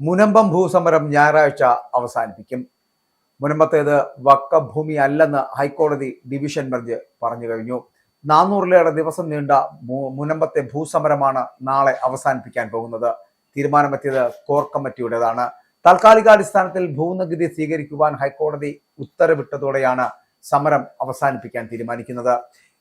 മുനമ്പം ഭൂസമരം ഞായറാഴ്ച അവസാനിപ്പിക്കും. മുനമ്പത്തേത് വഖഫ് ഭൂമി അല്ലെന്ന് ഹൈക്കോടതി ഡിവിഷൻ ബെഞ്ച് പറഞ്ഞു കഴിഞ്ഞു. 400-ലേറെ ദിവസം നീണ്ട മുനമ്പത്തെ ഭൂസമരമാണ് നാളെ അവസാനിപ്പിക്കാൻ പോകുന്നത്. തീരുമാനമെത്തിയത് കോർ കമ്മിറ്റിയുടേതാണ്. താൽക്കാലികാടിസ്ഥാനത്തിൽ ഭൂനികുതി സ്വീകരിക്കുവാൻ ഹൈക്കോടതി ഉത്തരവിട്ടതോടെയാണ് സമരം അവസാനിപ്പിക്കാൻ തീരുമാനിക്കുന്നത്.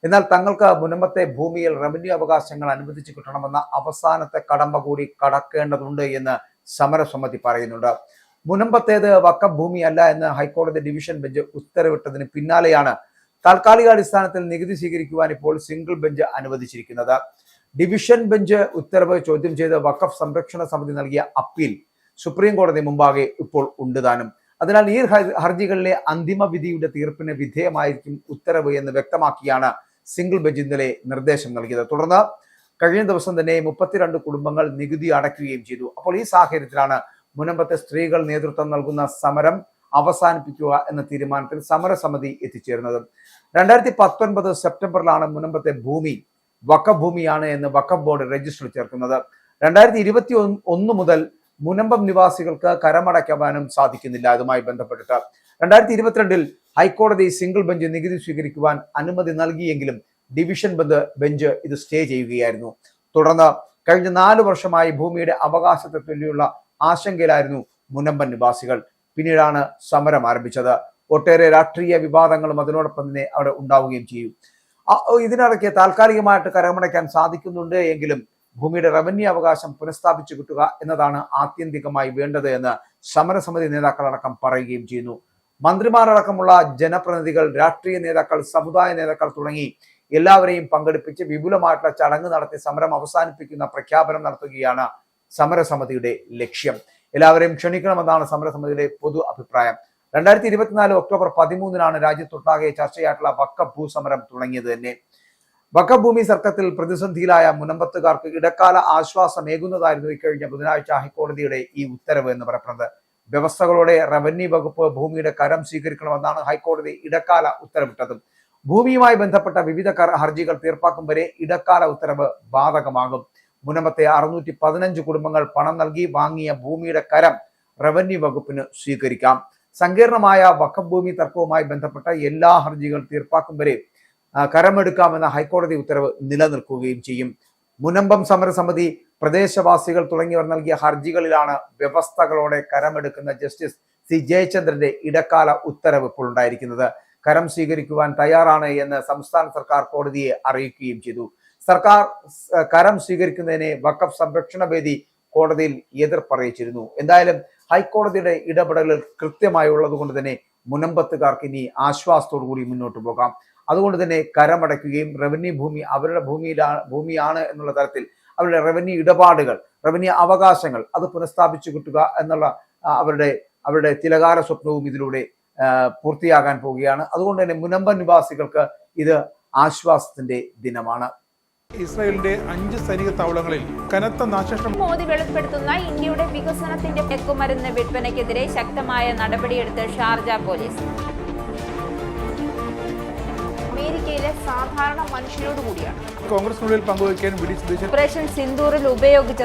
എന്നാൽ തങ്ങൾക്ക് മുനമ്പത്തെ ഭൂമിയിൽ റവന്യൂ അവകാശങ്ങൾ അനുവദിച്ചു കിട്ടണമെന്ന അവസാനത്തെ കടമ്പ കൂടി കടക്കേണ്ടതുണ്ട് എന്ന് സമരസമിതി പറയുന്നുണ്ട്. മുനമ്പത്തേത് വഖഫ് ഭൂമിയല്ല എന്ന് ഹൈക്കോടതി ഡിവിഷൻ ബെഞ്ച് ഉത്തരവിട്ടതിന് പിന്നാലെയാണ് താൽക്കാലികാടിസ്ഥാനത്തിൽ നികുതി സ്വീകരിക്കുവാൻ ഇപ്പോൾ സിംഗിൾ ബെഞ്ച് അനുവദിച്ചിരിക്കുന്നത്. ഡിവിഷൻ ബെഞ്ച് ഉത്തരവ് ചോദ്യം ചെയ്ത് വഖഫ് സംരക്ഷണ സമിതി നൽകിയ അപ്പീൽ സുപ്രീം കോടതി മുമ്പാകെ ഇപ്പോൾ ഉണ്ട് താനും. അതിനാൽ ഈ ഹർജികളിലെ അന്തിമ വിധിയുടെ തീർപ്പിന് വിധേയമായിരിക്കും ഉത്തരവ് എന്ന് വ്യക്തമാക്കിയാണ് സിംഗിൾ ബെഞ്ച് ഇന്നലെ നിർദ്ദേശം നൽകിയത്. തുടർന്ന് കഴിഞ്ഞ ദിവസം തന്നെ 32 കുടുംബങ്ങൾ നികുതി അടയ്ക്കുകയും ചെയ്തു. അപ്പോൾ ഈ സാഹചര്യത്തിലാണ് മുനമ്പത്തെ സ്ത്രീകൾ നേതൃത്വം നൽകുന്ന സമരം അവസാനിപ്പിക്കുക എന്ന തീരുമാനത്തിൽ സമരസമിതി എത്തിച്ചേർന്നത്. 2019 സെപ്റ്റംബറിലാണ് മുനമ്പത്തെ ഭൂമി വഖഫ് ഭൂമിയാണ് എന്ന് വഖഫ് ബോർഡ് രജിസ്റ്ററിൽ ചേർക്കുന്നത്. 2021 മുതൽ മുനമ്പം നിവാസികൾക്ക് കരമടയ്ക്കുവാനും സാധിക്കുന്നില്ല. അതുമായി ബന്ധപ്പെട്ടിട്ട് 2022 ഹൈക്കോടതി സിംഗിൾ ബെഞ്ച് നികുതി സ്വീകരിക്കുവാൻ അനുമതി നൽകിയെങ്കിലും ഡിവിഷൻ ബെഞ്ച് ഇത് സ്റ്റേ ചെയ്യുകയായിരുന്നു. തുടർന്ന് കഴിഞ്ഞ 4 വർഷമായി ഭൂമിയുടെ അവകാശത്തെ ചൊല്ലിയുള്ള ആശങ്കയിലായിരുന്നു മുനമ്പൻ നിവാസികൾ. പിന്നീടാണ് സമരം ആരംഭിച്ചത്. ഒട്ടേറെ രാഷ്ട്രീയ വിവാദങ്ങളും അതിനോടൊപ്പം തന്നെ അവിടെ ഉണ്ടാവുകയും ചെയ്യും. ഇതിനിടയ്ക്ക് താൽക്കാലികമായിട്ട് കരമടയ്ക്കാൻ സാധിക്കുന്നുണ്ട് എങ്കിലും ഭൂമിയുടെ റവന്യൂ അവകാശം പുനഃസ്ഥാപിച്ചു കിട്ടുക എന്നതാണ് ആത്യന്തികമായി വേണ്ടത് എന്ന് സമരസമിതി നേതാക്കളടക്കം പറയുകയും ചെയ്യുന്നു. മന്ത്രിമാരടക്കമുള്ള ജനപ്രതിനിധികൾ, രാഷ്ട്രീയ നേതാക്കൾ, സമുദായ നേതാക്കൾ തുടങ്ങി എല്ലാവരെയും പങ്കെടുപ്പിച്ച് വിപുലമായിട്ടുള്ള ചടങ്ങ് നടത്തി സമരം അവസാനിപ്പിക്കുന്ന പ്രഖ്യാപനം നടത്തുകയാണ് സമരസമിതിയുടെ ലക്ഷ്യം. എല്ലാവരെയും ക്ഷണിക്കണമെന്നാണ് സമരസമിതിയുടെ പൊതു അഭിപ്രായം. 2024 ഒക്ടോബർ 13 രാജ്യത്തൊട്ടാകെ ചർച്ചയായിട്ടുള്ള വഖഫ് ഭൂസമരം തുടങ്ങിയത് തന്നെ. വഖഫ് ഭൂമി തർക്കത്തിൽ പ്രതിസന്ധിയിലായ മുനമ്പത്തുകാർക്ക് ഇടക്കാല ആശ്വാസമേകുന്നതായിരുന്നു ഇക്കഴിഞ്ഞ ബുധനാഴ്ച ഹൈക്കോടതിയുടെ ഈ ഉത്തരവ് എന്ന് പറയുന്നത്. വ്യവസ്ഥകളോടെ റവന്യൂ വകുപ്പ് ഭൂമിയുടെ കരം സ്വീകരിക്കണമെന്നാണ് ഹൈക്കോടതി ഇടക്കാല ഉത്തരവിട്ടത്. ഭൂമിയുമായി ബന്ധപ്പെട്ട വിവിധ ഹർജികൾ തീർപ്പാക്കും വരെ ഇടക്കാല ഉത്തരവ് ബാധകമാകും. മുനമ്പത്തെ 615 കുടുംബങ്ങൾ പണം നൽകി വാങ്ങിയ ഭൂമിയുടെ കരം റവന്യൂ വകുപ്പിന് സ്വീകരിക്കാം. സങ്കീർണമായ വഖഫ് ഭൂമി തർക്കവുമായി ബന്ധപ്പെട്ട എല്ലാ ഹർജികൾ തീർപ്പാക്കും വരെ കരമെടുക്കാമെന്ന ഹൈക്കോടതി ഉത്തരവ് നിലനിൽക്കുകയും ചെയ്യും. മുനമ്പം സമരസമിതി, പ്രദേശവാസികൾ തുടങ്ങിയവർ നൽകിയ ഹർജികളിലാണ് വ്യവസ്ഥകളോടെ കരമെടുക്കുന്ന ജസ്റ്റിസ് സി ജയചന്ദ്രന്റെ ഇടക്കാല ഉത്തരവ് ഇപ്പോൾ ഉണ്ടായിരിക്കുന്നത്. കരം സ്വീകരിക്കുവാൻ തയ്യാറാണ് എന്ന് സംസ്ഥാന സർക്കാർ കോടതിയെ അറിയിക്കുകയും ചെയ്തു. സർക്കാർ കരം സ്വീകരിക്കുന്നതിനെ വഖഫ് സംരക്ഷണ വേദി കോടതിയിൽ എതിർപ്പറിയിച്ചിരുന്നു. എന്തായാലും ഹൈക്കോടതിയുടെ ഇടപെടലുകൾ കൃത്യമായുള്ളത് കൊണ്ട് തന്നെ മുനമ്പത്തുകാർക്ക് ഇനി ആശ്വാസത്തോടു കൂടി മുന്നോട്ട് പോകാം. അതുകൊണ്ട് തന്നെ കരമടയ്ക്കുകയും റവന്യൂ ഭൂമി അവരുടെ ഭൂമിയാണ് എന്നുള്ള തരത്തിൽ അവരുടെ റവന്യൂ ഇടപാടുകൾ, റവന്യൂ അവകാശങ്ങൾ അത് പുനഃസ്ഥാപിച്ചു കിട്ടുക എന്നുള്ള അവരുടെ തിലകാര സ്വപ്നവും ഇതിലൂടെ പൂർത്തിയാകാൻ പോവുകയാണ്. അതുകൊണ്ട് തന്നെ മുനമ്പൻ നിവാസികൾക്ക് ഇത് ആശ്വാസത്തിന്റെ ദിനമാണ്. ഇസ്രായേലിന്റെ 5 സൈനിക താവളങ്ങളിൽ കനത്ത നാശനഷ്ടം. മോദി വെളിപ്പെടുത്തുന്ന ഇന്ത്യയുടെ വികസനത്തിന്റെ മയക്കുമരുന്ന് വിൽപ്പനയ്ക്കെതിരെ ശക്തമായ നടപടിയെടുത്ത് ഷാർജ പോലീസ്. അമേരിക്കയിലെ സാധാരണ മനുഷ്യരോട് കൂടിയാണ് കോൺഗ്രസിനുള്ളിൽ പങ്കുവയ്ക്കാൻ ഓപ്പറേഷൻ സിന്ദൂറിൽ ഉപയോഗിച്ച